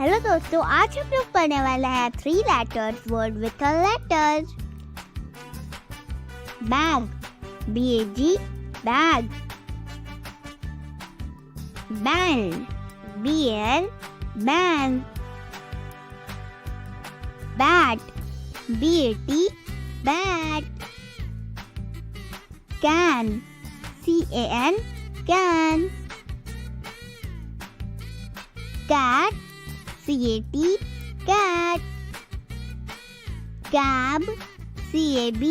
Hello दोस्तों, आज हम लोग पढ़ने वाले हैं 3 letters word with a letter. Bag, BAG, bag. Ban, BAN, ban. Bat, BAT, bat. Can, CAN, can. Cat, CAT, cat. Cab, CAB,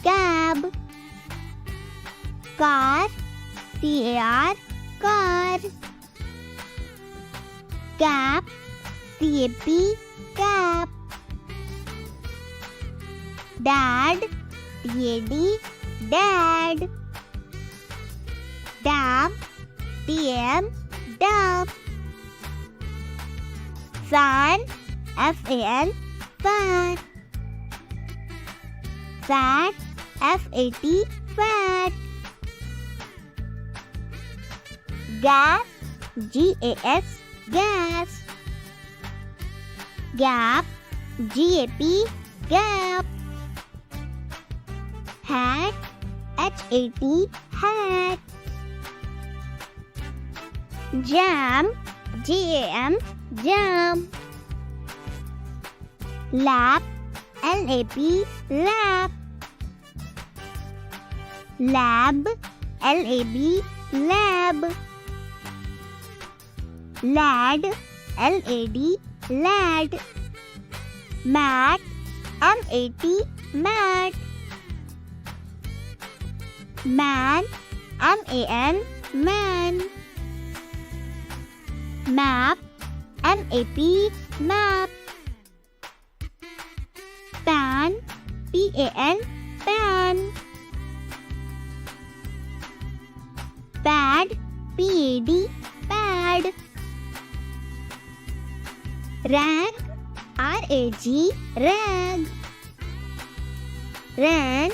cab. Car, CAR, car. Cap, CAP, cap. Dad, DAD, dad. Dam, DAM, dam. Fan, FAN, fan. Fat, FAT, fat. Gas, GAS, gas. Gap, GAP, gap. Hat, HAT, hat. Jam, JAM, jam. Lap, LAP, lap. Lab, LAB, lab. Lad, LAD, lad. Mat, MAT, mat. Man, MAN, man. Map, MAP, map. Pan, PAN, pan. Pad, PAD, pad. Rag, RAG, rag. Ran,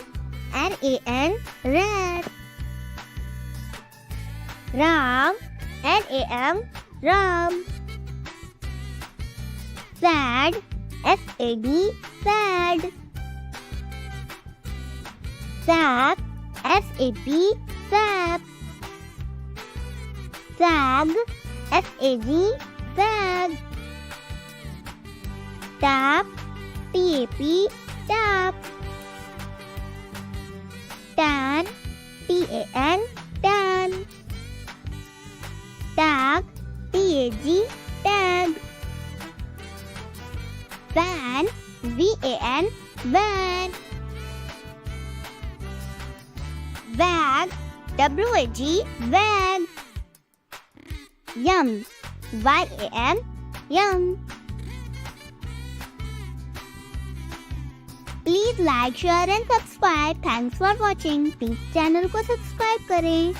RAN, ran. Ram, RAM, ram. Sad, SAD, sad. Sap, SAP, sap. Sag, SAG, sag. Tap, TAP, tap. Tan, TAN, tan. Tag, TAG, tag. Van, VAN, van. Wag, WAG, wag. Yum, YAM, yum. Please like, share and subscribe. Thanks for watching. Please channel को subscribe करें।